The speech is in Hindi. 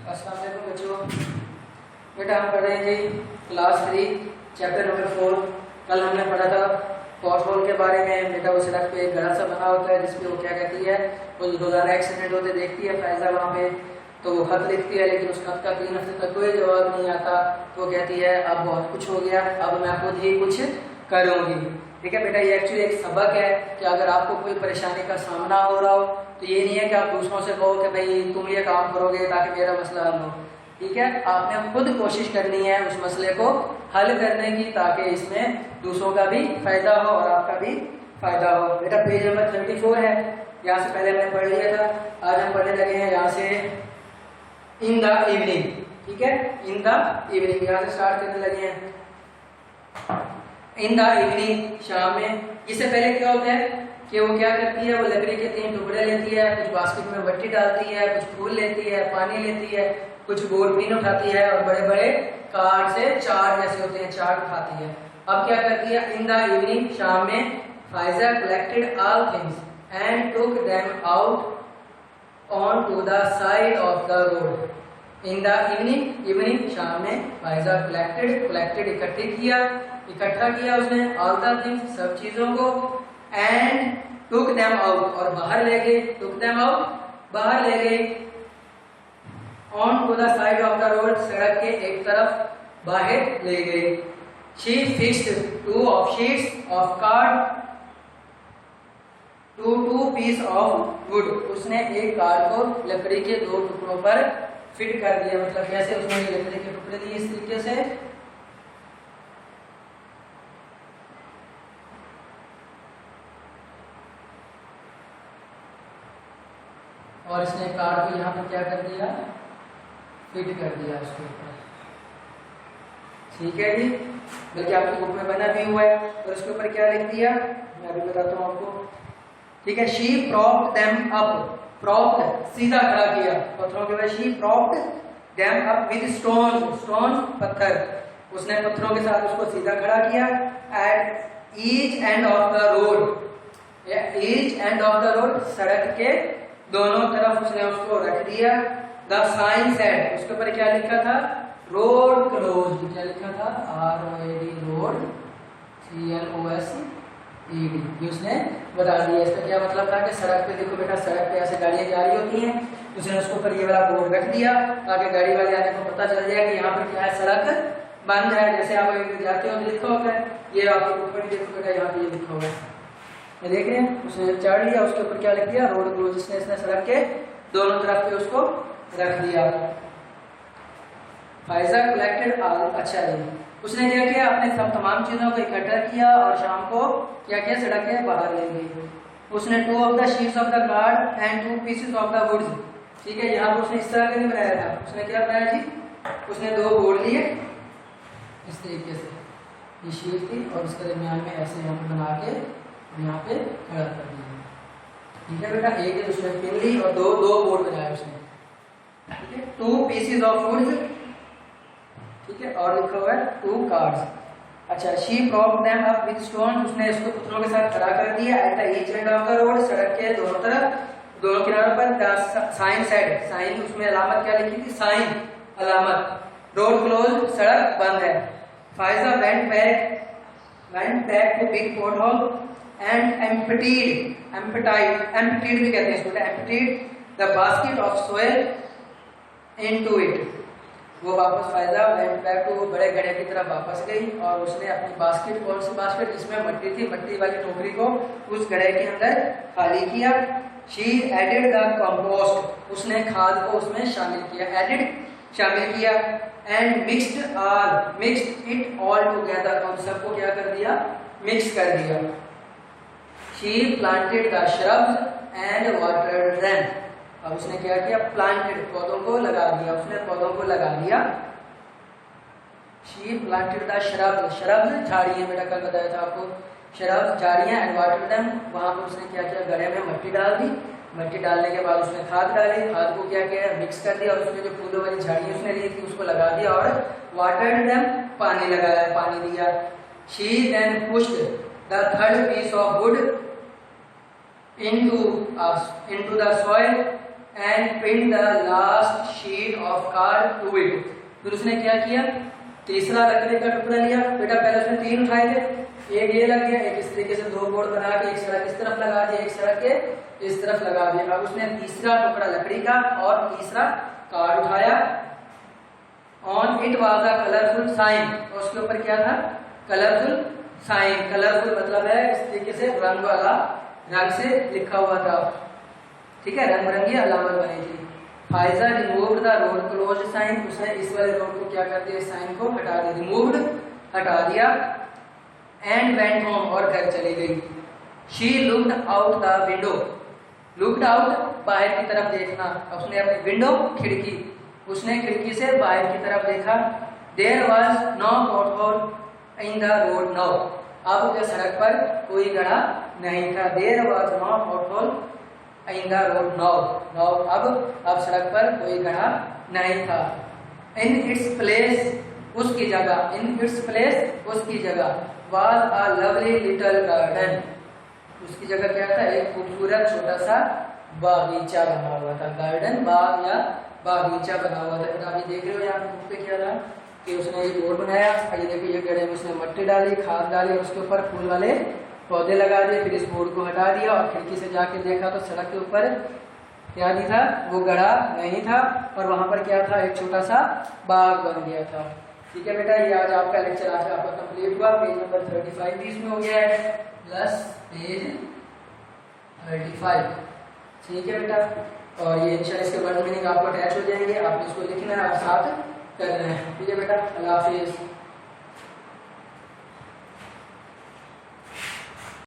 अस्सलाम वालेकुम बच्चों। बेटा हम पढ़ रहे हैं जी क्लास 3 चैप्टर नंबर 4। कल हमने पढ़ा था पॉटहोल के बारे में। बेटा वो सड़क पे एक गड़ा सा बना होता है जिसपे वो क्या कहती है, वो रोजाना एक्सीडेंट होते देखती है फायजा वहाँ पे, तो वो खत लिखती है लेकिन उस खत का 3 हफ्ते तक कोई जवाब नहीं आता। तो वो कहती है अब बहुत कुछ हो गया, अब मैं खुद ही कुछ करूँगी। ठीक है बेटा, ये एक्चुअली एक सबक है कि अगर आपको कोई परेशानी का सामना हो रहा हो तो ये नहीं है कि आप दूसरों से कहो कि भाई तुम ये काम करोगे ताकि मेरा मसला हल हो। ठीक है, आपने खुद कोशिश करनी है उस मसले को हल करने की ताकि इसमें दूसरों का भी फायदा हो और आपका भी फायदा हो। बेटा पेज नंबर 34 है, यहाँ से पहले हमने पढ़ लिया था। आज हम पढ़ने लगे हैं यहाँ से इन द इवनिंग। ठीक है, इन द इवनिंग यहाँ से स्टार्ट करने लगे हैं। इन द इवनिंग शाम में। इससे पहले क्या होता है कि वो क्या करती है, वो लकड़ी के 3 टुकड़े लेती है, कुछ बास्केट में मट्टी डालती है, कुछ फूल लेती है, पानी लेती है, कुछ बोरबीन उठाती है और बड़े बड़े कार्ड से चार जैसे होते हैं चार उठाती है। अब क्या करती है, इन द इवनिंग शाम में Faiza collected all things and took them out on to the side of the road. In the evening, evening शाम में फायजा कलेक्टेड इकट्ठा किया उसने ऑल द थिंग्स सब चीजों को, एंड टुक देम आउट और बाहर ले गए, टुक देम आउट बाहर ले गए, on to the side of the road सड़क के एक तरफ बाहर ले गए। She fixed 2 sheets of card to 2 pieces of wood. उसने एक कार्ड को लकड़ी के 2 टुकड़ों पर फिट कर दिया। मतलब कैसे उसने लकड़ी के टुकड़े दिए इस तरीके से, और इसने कार्ड को यहाँ पर क्या कर दिया, फिट कर दिया उसके ऊपर। ठीक है जी, बल्कि आपकी बुक में बना भी हुआ है। और उसके ऊपर क्या लिख दिया मैं अभी बताता हूँ आपको। ठीक है, she propped them up, propped सीधा खड़ा किया पत्थरों के ऊपर। She propped them up with stone पत्थर। उसने पत्थरों के साथ उसको सीधा खड़ा किया। At each end of the road, each end of the road सड़क के दोनों तरफ उसने उसको रख दिया। द साइन सेड, उसके ऊपर क्या लिखा था, रोड क्लोज। क्या लिखा था, ROAD रोड CLOSED, ये उसने बता दिया। इसका क्या मतलब था कि सड़क पे देखो बेटा, सड़क पे ऐसे गाड़ियां जा रही होती हैं, उसने उसके ऊपर ये वाला बोर्ड रख दिया ताकि गाड़ी वाले आने को पता चल जाए कि यहाँ पर क्या है, सड़क बंद है। जैसे आप जाते हो तो लिखा होता है, ये आपके ऊपर देखो बेटा यहाँ पे ये लिखा हुआ है, ये देख रहे हैं। उसने चढ़ लिया, उसके ऊपर क्या लिख दिया, रोड क्लोज। इसने सड़क के दोनों तरफ पे उसको रख दिया। फायजा कलेक्टेड ऑल, अच्छा जी, उसने क्या किया, अपने सब तमाम चीजों को इकट्ठा किया और शाम को क्या किया, सड़क के बाहर ले गई। उसने 2 of the sheets of the card and 2 pieces of the woods. ठीक है, यहाँ पर उसने इस तरह का नहीं बनाया था। उसने क्या बनाया जी, उसने 2 बोर्ड लिए इस तरीके से, ये शीट थी और उसके दरमियान में ऐसे यहाँ पे बना के यहाँ पे खड़ा कर दिया। ठीक है बेटा, एक उसने पिन ली और दो बोर्ड बनाए उसने। ठीक है, 2 पीसेस ऑफ वुड्स। ठीक है, और लिखा हुआ है 2 कार्ड्स। अच्छा, she propped them up with stone, उसने इसको पत्थरों के साथ खड़ा कर दिया। At the each end of the road, सड़क के दोनों तरफ, दोनों किनारों पर। द साइन सेड, साइन उसमें अलामत क्या लिखी थी, साइन अलामत, रोड क्लोज सड़क बंद है। Faiza went back to big porthole and emptied भी कहते हैं इसको, emptied the basket of soil into it। वो वापस फायदा वेंट बैक टू, वो बड़े गड्ढे की तरफ वापस गई और उसने अपनी बास्केट, कौन सी बास्केट जिसमें मट्टी थी, मट्टी वाली टोकरी को उस गड्ढे के अंदर खाली किया। शी एडेड द कंपोस्ट, उसने खाद को उसमें शामिल किया, एडेड शामिल किया। And mixed it all together, और सबको क्या कर दिया, मिक्स कर दिया। She planted the shrubs and watered them। अब उसने क्या किया, प्लांटेड पौधों को लगा दिया, उसने पौधों को लगा दिया। She planted the shrubs, झाड़ियां, बेटा कल बताया था आपको, shrubs झाड़ियां, and watered them, वहां पर उसने क्या किया, गड्ढे में मट्टी डाल दी। मट्टी डालने के बाद उसने खाद डाली, खाद को क्या किया, मिक्स कर दिया और उसमें जो फूलों वाली झाड़ियां उसने ली थी उसको लगा दिया और वाटर्ड देम, पानी लगाया, पानी दिया। She then pushed the 3rd piece of wood into the soil and pin the last sheet of card to it. फिर उसने क्या किया, तीसरा लकड़ी का टुकड़ा लिया। बेटा पहले उसने 3 उठाए थे, एक ये लग गया, एक इस तरीके से 2 बोर्ड बना के एक सड़क इस तरफ लगा दिया, एक सड़क के इस तरफ लगा दिया। अब उसने तीसरा टुकड़ा लकड़ी का और तीसरा कार्ड उठाया। On it was a colourful sign, और उसके ऊपर क्या था, कलरफुल साइन। कलरफुल मतलब है इस तरीके से रंग वाला, रंग से लिखा हुआ था, ठीक है, रंग बिरंगी अलामत बनी थी। Faiza removed the road close sign, उसने इस वाले रोड को क्या कर दिया, साइन को हटा दिया, रिमूव्ड हटा दिया। एंड वेंट होम, और घर चली गई। She looked out the window, looked out बाहर की तरफ देखना, उसने अपनी विंडो खिड़की, उसने खिड़की से बाहर की तरफ देखा। There was no pothole in the road now, अब उस सड़क पर कोई गड्ढा नहीं था। There was no pothole in the road now, now अब सड़क पर कोई गड्ढा नहीं था। इन इट्स प्लेस, उसकी जगह, इन इट्स प्लेस उसकी जगह, was a lovely little garden, उसकी जगह क्या था, एक खूबसूरत छोटा सा बागीचा बना हुआ था। गार्डन बाग या बागीचा बना हुआ था। बेटा अभी देख रहे हो यहाँ पे क्या था कि उसने एक बोर्ड बनाया, ये देखो ये गड्ढे में उसने मिट्टी डाली, खाद डाली, और उसके ऊपर फूल वाले पौधे लगा दिए। फिर इस बोर्ड को हटा दिया और खिड़की से जाके देखा तो सड़क के ऊपर क्या नहीं था, वो गड्ढा नहीं था, और वहां पर क्या था, एक छोटा सा बाग बन गया था। ठीक है बेटा, ये आज आपका लेक्चर आज आपका कंप्लीट हुआ। पेज नंबर 35 भी इसमें हो गया है, प्लस पेज 35। ठीक है बेटा, और ये इंशाल्लाह इसके वर्ड मीनिंग आपको अटैच हो जाएंगे, आपने इसको लिखना है और साथ करना है। ठीक है बेटा, अल्लाह हाफिज।